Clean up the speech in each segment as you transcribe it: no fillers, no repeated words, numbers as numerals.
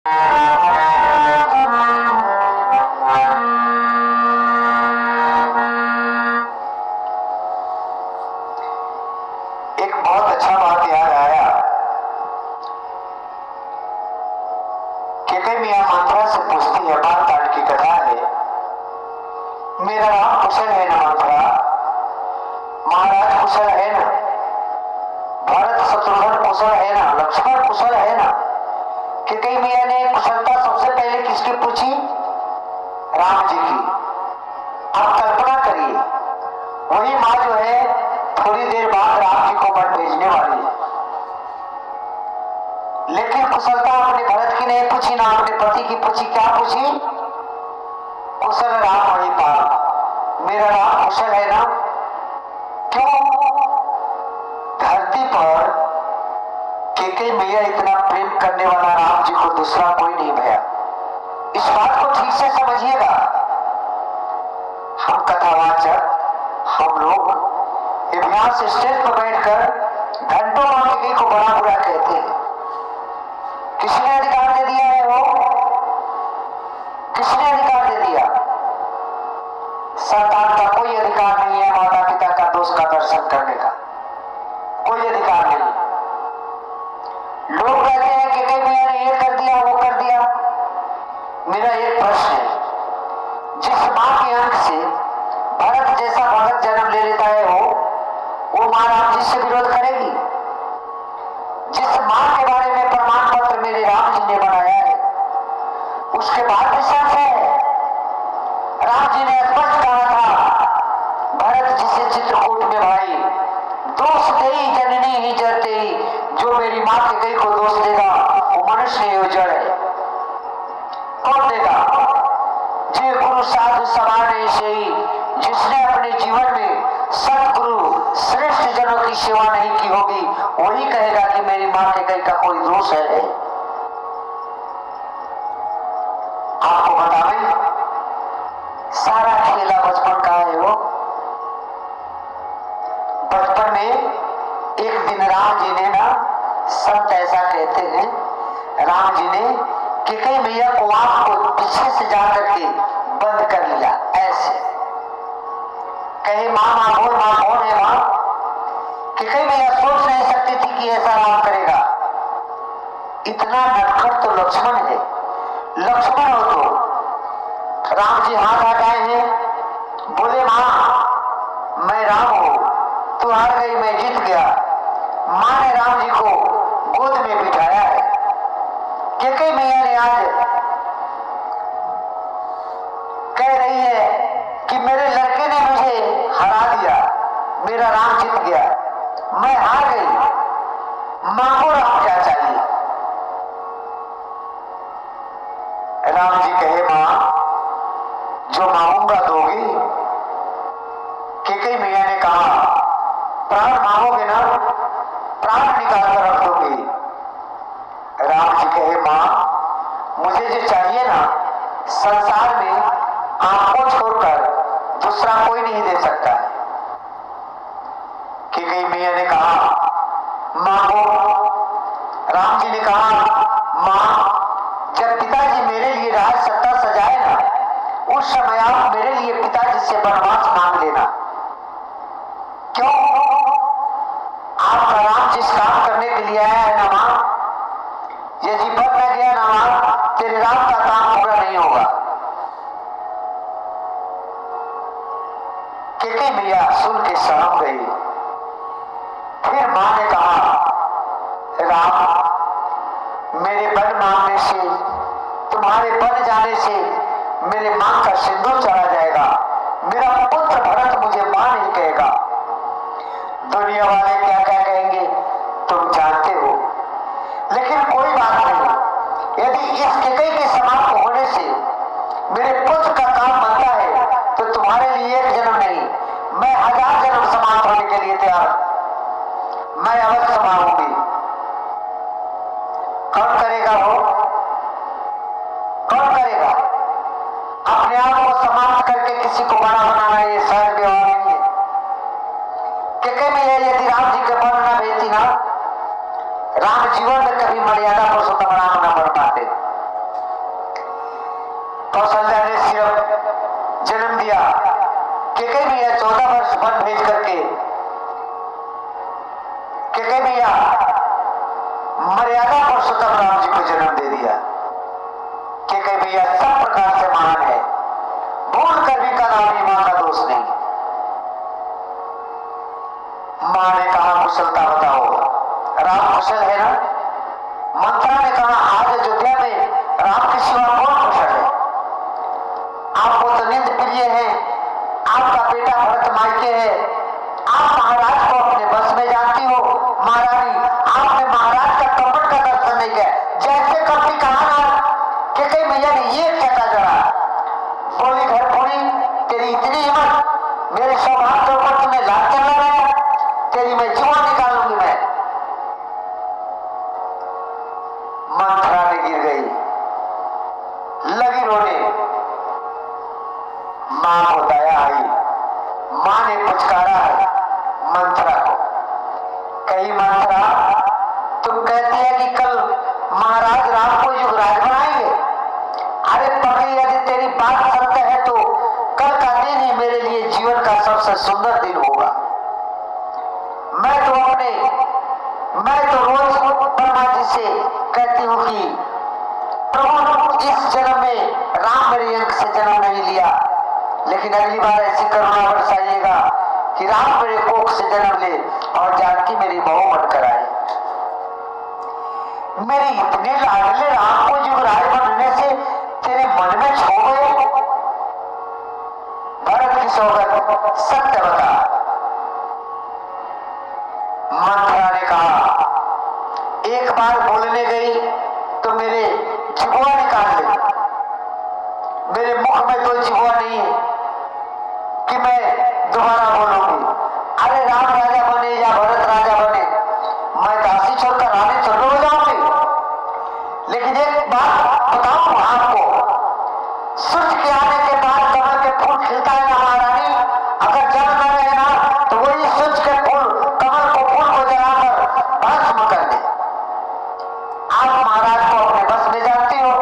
एक बहुत अच्छा बात याद आया कि कई मियां मंत्रा से पूछती है, बात ताड़ की कथा है, मेरा राम कुशल है ना मंत्रा, महाराज कुशल है ना, भरत शत्रुघ्न कुशल है ना, लक्ष्मण कुशल है ना। कि कई मियां ने कुशलता सबसे पहले किसकी पूछी? राम जी की। आप कल्पना करिए, वही माँ जो है थोड़ी देर बाद राम जी को वन भेजने वाली है, लेकिन कुशलता अपने भरत की नहीं पूछी, ना अपने पति की पूछी। क्या पूछी? कुशल राम वही पाल, मेरा राम कुशल है ना। क्यों? धरती पर केकई मैया इतना प्रेम करने वाला राम जी को दूसरा कोई नहीं भया। इस बात को ठीक से समझिएगा। हम कथावाचक, हम लोग इतिहास स्टेज पर बैठकर घंटों मां केकई को बड़ा बुरा कहते हैं। किसने अधिकार दे दिया है? वो किसने अधिकार दे दिया? संतान का कोई अधिकार नहीं है माता पिता का दोष का दर्शन करने का, कोई अधिकार नहीं। लोग कहते हैं कि कई मैया ने ये कर दिया, वो कर दिया। मेरा एक प्रश्न है, जिस मां के अंक से भरत जैसा भगत जन्म ले लेता है, वो मां राम जी से विरोध करेगी? जिस मां के बारे में प्रमाण पत्र मेरे राम जी ने बनाया है, उसके बाद भी सच है। राम जी ने स्पष्ट कहा था, भरत जी से चित्रकूट में भाई, दोष देई जननी ही जरते ही, जो मेरी मां के कई को दोष देगा वो मनुष्य ही उजड़ है। कौन देगा? जे गुरु साधु समान से ही, जिसने अपने जीवन में सतगुरु श्रेष्ठ जनों की सेवा नहीं की होगी, वही कहेगा कि मेरी मां के कई का कोई दोष है। आपको बतावें, सारा खेला बचपन का है। वो बचपन में एक दिन राम जी ने ना, संत ऐसा कहते हैं, राम जी ने केकई मैया को आंख को पीछे से जाकर के बंद कर लिया। ऐसे कहे, मां मां बोल, मां कौन है मां? केकई मैया सोच नहीं सकती थी कि ऐसा राम करेगा। इतना नटखट तो लक्ष्मण है। लक्ष्मण हो तो राम जी हाथ हटाए हैं, बोले मां मैं राम हूं, तू हार गई, मैं जीत गया। मां ने राम जी को गोद में बिठाया है। केकई मैया ने आज कह रही है कि मेरे लड़के ने मुझे हरा दिया, मेरा राम जीत गया, मैं हार गई। मां को राम क्या चाहिए? राम जी कहे, मां जो मांगूंगा दोगी? केकई मैया ने कहा, प्राण मांगोगे ना, प्राण निकाल कर रख दोगी। राम जी कहे, मां मुझे जो चाहिए ना, संसार में आपको छोड़कर दूसरा कोई नहीं दे सकता है। केकई मैया ने कहा, मांगो। राम जी ने कहा, मां जब पिताजी मेरे लिए राज सत्ता सजाए ना, उस समय आप मेरे लिए पिताजी से वनवास मांग लेना। क्यों? आपका राम जिस काम करने के लिए आया है ना मां, यदि बन न गया ना मां, तेरे राम का काम पूरा नहीं होगा। केकई मैया सुन के सहम गई। फिर मां ने कहा, राम मेरे बन मांगने से, तुम्हारे बन जाने से मेरे मां का सिंदूर चला जाएगा। मेरा पुत्र भरत मुझे मां नहीं कहेगा। दुनिया वाले क्या क्या कहेंगे तुम जानते हो, लेकिन कोई बात नहीं। यदि इस केकई के समाप्त होने से मेरे पुत्र का काम बनता है, तो तुम्हारे लिए एक जन्म नहीं, मैं 1000 जन्म समाप्त होने के लिए तैयार। मैं अवश्य मांगूंगी। कौन करेगा? वो कौन करेगा? अपने आप को समाप्त करके किसी को बड़ा बनाना ये सहज व्यवहार नहीं है। केकई मैया यदि राम जी के बन न भेजती ना, राम जीवन में कभी मर्यादा पुरुषोत्तम राम न बन पाते। कौशल्या ने सिर्फ जन्म दिया। कैकेयी मैया 14 वर्ष वन भेज करके कैकेयी मैया मर्यादा पुरुषोत्तम राम जी को जन्म दे दिया। कैकेयी मैया सब प्रकार से महान है, भूल कर भी का नाम मां का दोष नहीं। मां ने कहा कुशलता बताओ, राम कुशल है ना? मंत्रा ने कहा आज अयोध्या में राम के सिवा कौन कुशल है? आपको तो निंद प्रिय है, आपका बेटा भरत मायके है, आप महाराज को अपने बस में जानती हो। महारानी आपने महाराज का कपट का दर्शन नहीं किया। जैसे कभी कहा ना कैकेयी मैया ने ये चटा जड़ा, बोली घर पूरी तेरी इतनी हिम्मत, मेरे सौभाग्य के ऊपर तुम्हें लात कर लगाया, तेरी मैं जुआ निकालूंगी मैं। मंत्रा ने गिर गई, लगी रोने। मां को दया आई, मां ने पुचकारा है मंत्रा को, कही मंत्रा तुम कहती है कि कल महाराज राम को युवराज बनाएंगे। अरे पगली यदि तेरी बात सत्य है तो कल का दिन ही मेरे लिए जीवन का सबसे सुंदर दिन होगा। मैं तो रोज ब्रह्मा जी से कहती हूँ कि प्रभु इस जन्म में राम मेरे अंक से जन्म नहीं लिया, लेकिन अगली बार ऐसी करुणा बरसाइएगा कि राम मेरे कोख से जन्म ले और जानकी मेरी बहू बनकर आए। मेरे इतने लाडले राम को युवराज बनने से तेरे मन में छो गए? भरत की सौगंध सत्य बता। मंत्रा ने कहा एक बार बोलने गई तो मेरे जिभुआ निकाल ले। मेरे मुख में तो जिभुआ नहीं है कि मैं दोबारा बोलूंगी। अरे राम राजा बने या भरत राजा बने, मैं दासी छोड़कर रानी थोड़ी हो जाऊंगी। लेकिन एक बात बताऊं आपको, सूरज के आने के बाद कमल के फूल खिलता है ना महारानी, अगर जल न रहे ना तो वही सूरज के फूल कमल को फूल को जलाकर भस्म कर दे। आप महाराज को अपने बस में जानती हो,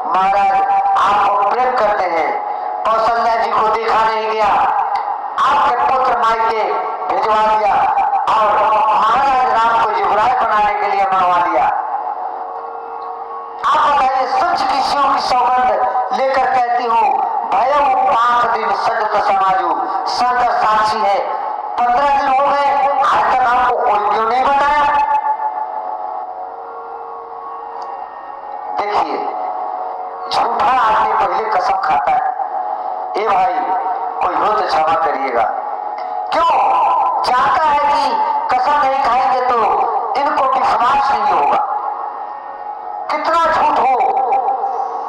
महाराज आपको प्रेम करते हैं। कौशल्या जी को देखा नहीं गया, आपके पुत्र मायके भिजवा दिया और महाराज राम को युवराज बनाने के लिए मनवा दिया। आप बताइए, सूरज की शिव की सौगंध लेकर कहती हूँ भयउ पांच दिन सजत समाजू, शंकर साक्षी है। 15 दिन हो गए, आज तक आपको कोई क्यों नहीं बताया? देखिए, झूठा आदमी पहले कसम खाता है। ए भाई, कोई हो तो क्षमा करिएगा। क्यों? चाहता है कि कसम नहीं खाएंगे तो इनको विश्वास नहीं होगा। कितना झूठ हो,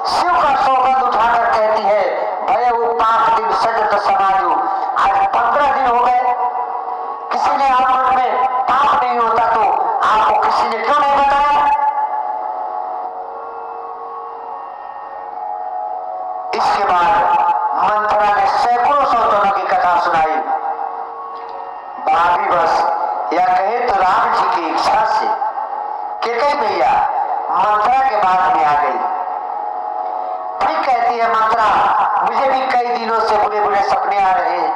शिव का सौगंध उठाकर कहती है भयउ 5 दिन सजत समाजू। आज 15 दिन हो गए, किसी ने आप मन में पाप नहीं होता तो आपको किसी ने क्यों नहीं बताया? इसके बाद मंत्रा ने सैकड़ों सौतनों की कथा सुनाई। भाभी बस या कहे तो राम जी की इच्छा से कैकेयी मैया मंत्रा के बाद में आ गई। फिर कहती है मंत्रा, मुझे भी कई दिनों से बुरे बुरे सपने आ रहे हैं।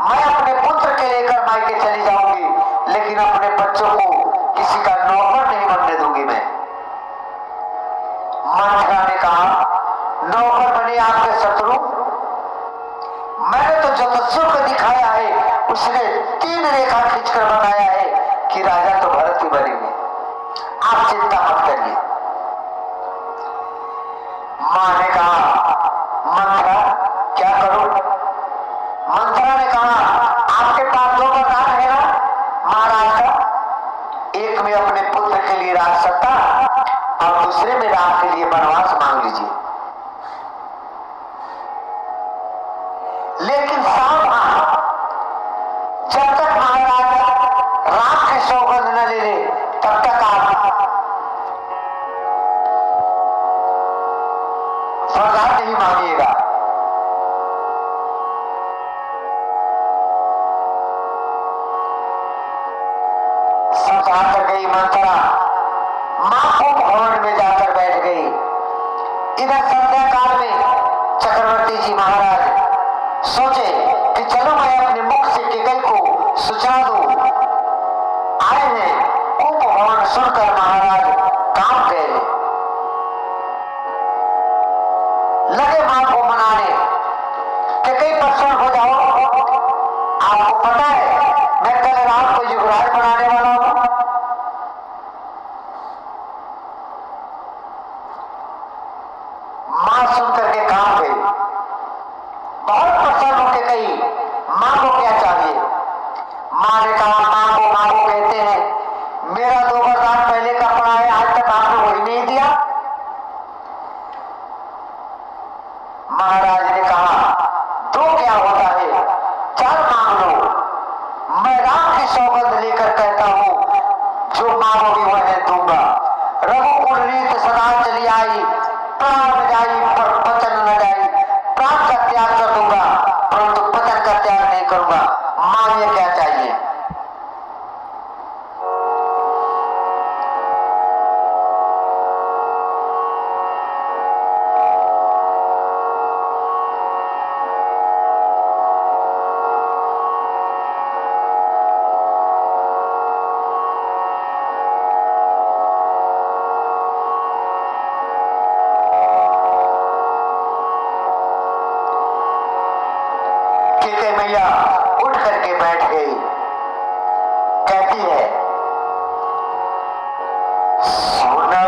मैं अपने पुत्र के लेकर मायके चली जाऊंगी, लेकिन अपने बच्चों को किसी का नौकर नहीं बनने दूंगी मैं। मंत्रा ने कहा नौकर बने आपके शत्रु? मैंने तो जो तस्वीर को दिखाया है उसने 3 रेखा खींचकर बताया है कि राजा तो भरत ही बनेंगे, आप चिंता मत करिए। मां ने कहा मंत्रा क्या करूं? मंत्रा ने कहा आपके पास 2 वरदान है ना महाराज का, एक में अपने पुत्र के लिए राज सत्ता और दूसरे में राम के लिए वनवास मांग लीजिए। लेकिन सावधान, जब तक महाराज राम के सौगंध न ले ले तब तक आप वरदान नहीं मांगिएगा। समझा कर गई मंत्रा, मां को भवन में जाकर बैठ गई। इधर संध्या काल जी महाराज सोचे कि चलो मैं अपने मुख से कैकेयी को सुझा दूं। आए हैं उपवन सुनकर महाराज कांप गए, लगे मां को मनाने। कैकेयी प्रसन्न हो जाओ, आपको पता है मैं कल रात को युवराज बनाने वाला हूं। मां सुनकर के कांप गई, बहुत प्रसन्न हो कैकेयी। मां को क्या चाहिए? मां ने कहा मां को कहते हैं मेरा 2 वरदान पहले का पड़ा है, आज तक आपने वही नहीं दिया। महाराज ने कहा 2 क्या होता है, 4 मांग लो। मैं राम की सौगंध लेकर कहता हूं जो मांगोगी वह दूंगा। रघुकुल रीत सदा चली आई, प्राण जाई पर वचन न जाई। प्राण का त्याग कर दूंगा परंतु वचन का त्याग नहीं करूंगा। मांगिए क्या चाहिए? कैकेयी मैया उठ करके बैठ गई, कहती है सुनो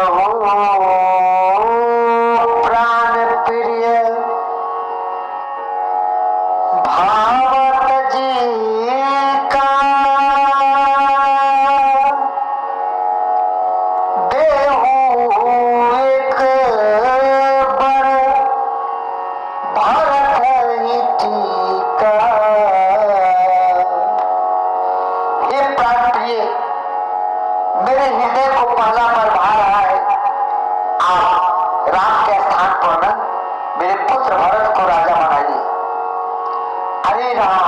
प्राण प्रिय भावत जी का, देहु एक बर भरत ही टीका। हे प्राण प्रिय, मेरे हृदय को पहला पर भा रहा है। आप राम के स्थान पर न मेरे पुत्र भरत को राजा बनाइए। अरे राम,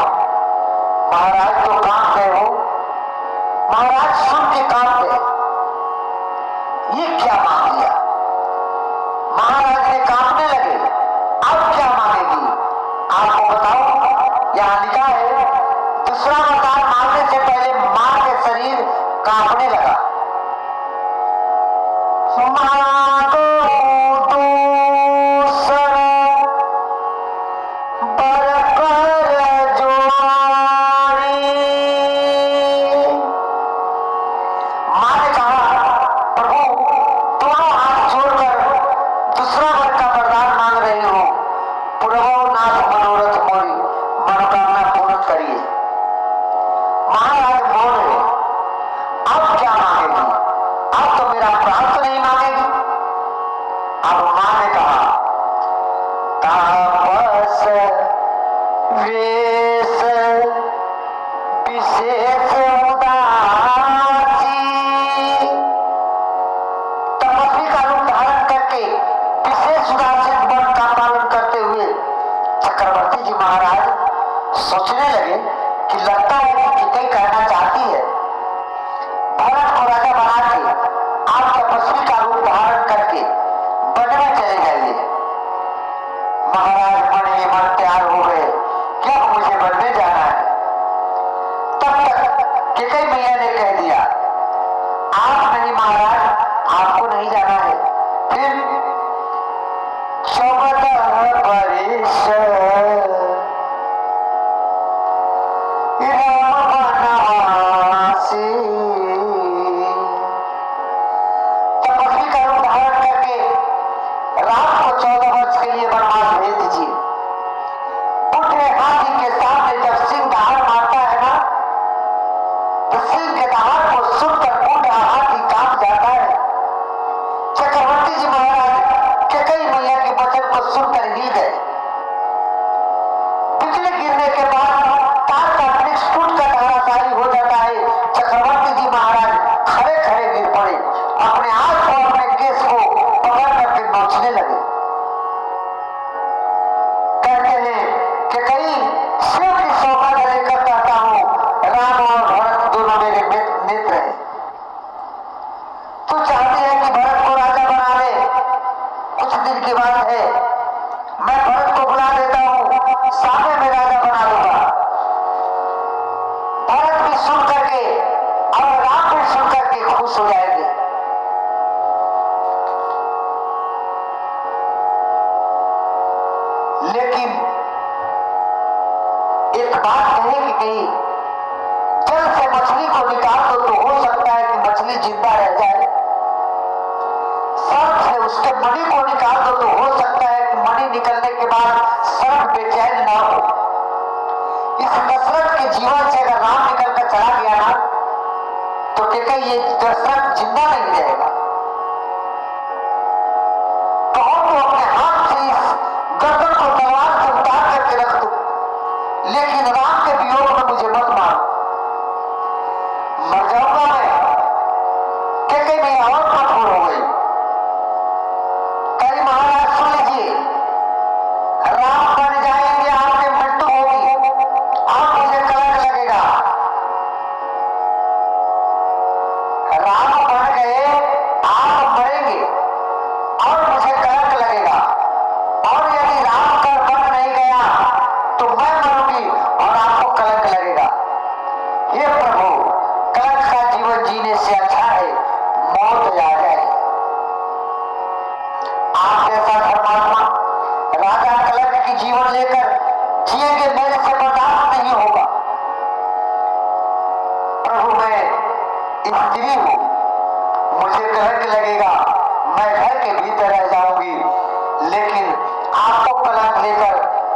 महाराज तो कांप गए हो। महाराज सुन के कांप गए, ये क्या मांग लिया? महाराज ने कांपने लगे, अब क्या मांगेगी? आपको बताओ, यहां लिखा है दूसरा वरदान मांगने से पहले मां के शरीर कांपने लगा। मांगो दूसरा बर कर जोड़ी। मां ने कहा प्रभु दोनों हाथ जोड़कर दूसरा वर का वरदान मांग रही हो। पुरवो नाथ मनोरथ मोरी, मनोकामना पूर्ण करिए। महाराज बोल रहे, अब क्या मांगेगी? अब तो मेरा प्राण तो नहीं मांगेगी। अब मां ने कहा तापस वेश विशेष उदासी। तपस्वी का रूप धारण करके विशेष उदासीन वन का पालन करते हुए चक्रवर्ती जी महाराज सोचने लगे कि लगता है कि कैकेयी कहना चाहती है भरत को राजा बना के आप तपस्वी का रूप धारण करके वन में चले जाइए। महाराज मन ही मन तैयार हो गए कि अब मुझे वन में जाना है। तब तक कैकेयी मैया ने कह दिया आप नहीं महाराज, आपको नहीं जाना है। फिर 14 वर्ष राम वनवासी। तपस्वी का रूप धारण करके राम को 14 वर्ष के लिए वनवास भेज दीजिए। बुढ़े हाथी के सामने जब सिंह दहाड़ मारता है ना, तो सिंह के दहाड़ को सुनकर बूढ़ा हाथी कांप जाता है। चक्रवर्ती जी महाराज कैकेयी मैया के वचन को सुनकर हिल गए। बिजली गिरने के बाद तार का वृक्ष टूटकर धराशायी हो जाता है। चक्रवर्ती जी महाराज खड़े खड़े गिर पड़े, अपने हाथ को अपने केस को पकड़ करके नोचने लगे। कहते हैं कि कई शिव की सौगात लेकर कहता हूं राम और भरत दोनों मेरे मित्र हैं। तू चाहती है कि भरत को राजा बना ले? कुछ दिन की बात है, मैं भरत को बुला देता सामने में राजा बना दूंगा। भरत भी सुन करके और राम भी सुन करके खुश हो जाएंगे। लेकिन एक बात कहे कि कहीं जल से मछली को निकाल दो तो हो सकता है कि मछली जिंदा रह जाए, सर्प से उसके मणि को निकाल दो तो हो सकता है कि मणि निकलने के बाद सर्प बेचैन ना हो। इस दशरथ के जीवन से अगर राम निकल कर चला गया ना तो क्या ये दशरथ जिंदा नहीं रहेगा। कहो तो अपने हाथ से इस गर्दन को तलवार से उतार करके रख दो, लेकिन राम के वियोग में मुझे मत मारो। मर जाऊंगा मैं। क्या मैं और कठोर हो गई। कई महाराज सुन लीजिए, राम बन जाएंगे, आपकी मृत्यु होगी, आप मुझे कलंक लगेगा। राम बन गए, आप मरेंगे और मुझे कलंक लगेगा। और यदि राम का बन नहीं गया तो मैं मरूंगी और आपको कलंक लगेगा। हे प्रभु, कलंक का जीवन जीने से अच्छा है मौत आ जाए। आप जैसा धर्मात्मा राजा कलंक की जीवन लेकर जिएंगे, मेरे से बर्दाश्त नहीं होगा। प्रभु, मैं स्त्री हूं, मुझे कलंक लगेगा, मैं घर के भीतर रह जाऊंगी, लेकिन आपको कलंक लेकर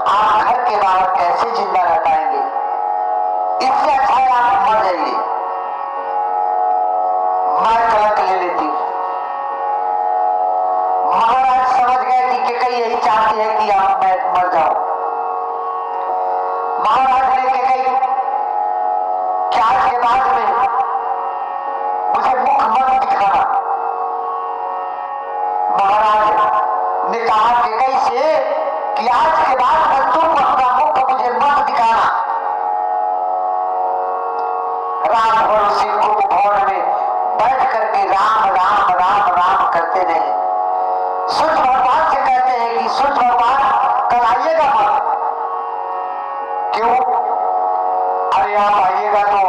आप घर के बाहर कैसे जिंदा रह पाएंगे। इससे अच्छा है आप मर जाइए, मैं कलंक ले लेती हूं। महाराज समझ गए कि कई यही चाहती है कि आप मैं मर जाऊं। महाराज ने कही कि आज के बाद में मुझे मुख मत दिखाना। महाराज ने कहा कि कई से कि आज के बाद में तुम अपना मुख मुझे मत दिखाना। रात भर उसी कुंभ में बैठ करके राम राम राम राम करते रहे। सूर्य भगवान से कहते हैं कि सूर्य भगवान कल आइएगा मत। क्यों? अरे आप आइएगा तो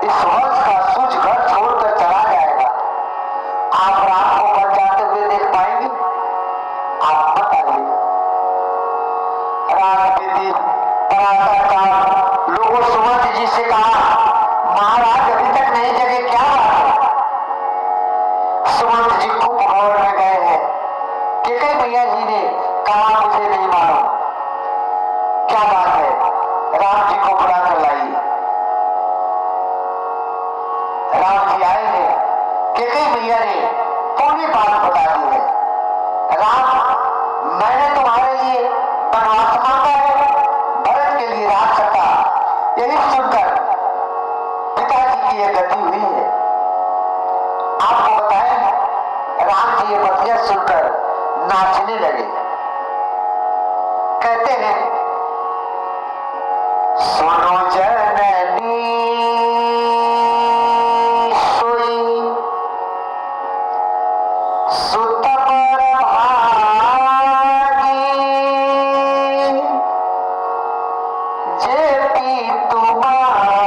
इस वंश का सूर्य घर छोड़कर चला जाएगा, आप राम को मर जाते हुए देख पाएंगे, आप मत आइएगा। रात बीती, प्रातःकाल लोगों सुमंत जी से कहा, महाराज अभी तक नहीं जगे, क्या बात है? सुमंत जी खूब भवन में गए हैं। केकई मैया जी ने कहा, मुझे नहीं मालूम, क्या बात है? राम जी को बुला कर लाइए। राम जी आए हैं। केकई मैया ने पूरी बात बता दी है। राम, मैंने तुम्हारे लिए वनवास मांगा है, भरत के लिए राजसत्ता, यही सुनकर पिताजी की यह गति हुई है। आपको बताएं, राम जी ये बतिया सुनकर नाचने लगे। कहते हैं, सुनो जननी सोई सुत पर भागी, जे पी तुम्हारा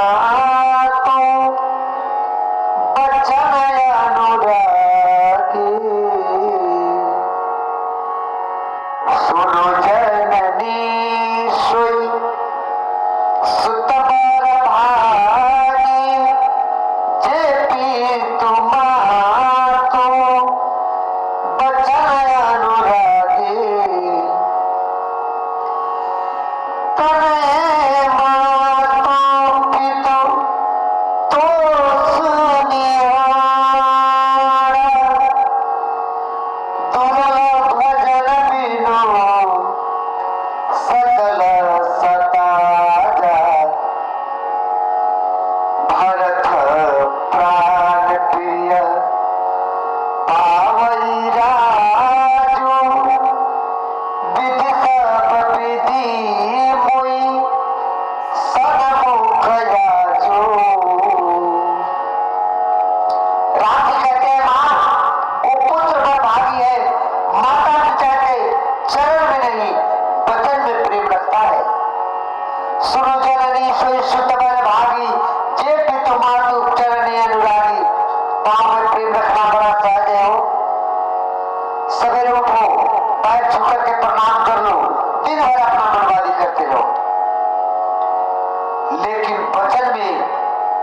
बचन अनुरागी। सुनो जननी सोई सुत पर भागी, जे पी तुम्हारा बचन अनुरागी। तने मातो पितो तो सुनिहारा, दुर्लभ भजन बिनु सकल सताजा। भरत प्राण प्रिय पावई राजू, विधि सब विधि मुई सन्मुख याजू। राम जी कहते हैं, मां वो पुत्र पर भागी है, मर सवेरे उठो, पैर छू करके प्रणाम कर लो, दिन भर अपना बर्बादी करते रहो। लेकिन वचन में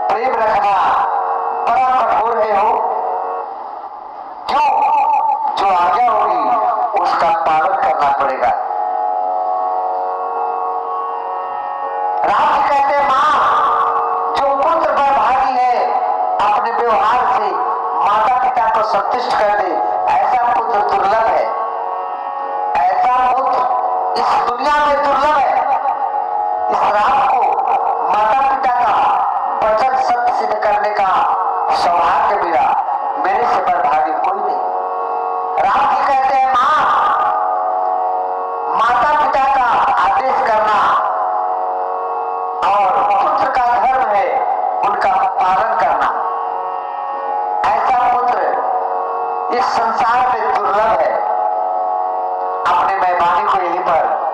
प्रेम रखना बड़ा कठोर है हो। क्यों? जो आज्ञा होगी उसका पालन करना पड़ेगा। राम जी कहते हैं, मां जो पुत्र बड़भागी है, अपने व्यवहार से माता पिता को संतुष्ट कर दे, ऐसा पुत्र दुर्लभ है। ऐसा पुत्र इस दुनिया में दुर्लभ है। इस राम को माता पिता का वचन सत्य सिद्ध करने का सौभाग्य मिला, मेरे से बड़भागी कोई नहीं। राम जी कहते हैं, मां माता पिता का आदेश करना और पुत्र का धर्म है उनका पालन करना। ऐसा पुत्र इस संसार में दुर्लभ है। अपने मेहमानी को यहीं पर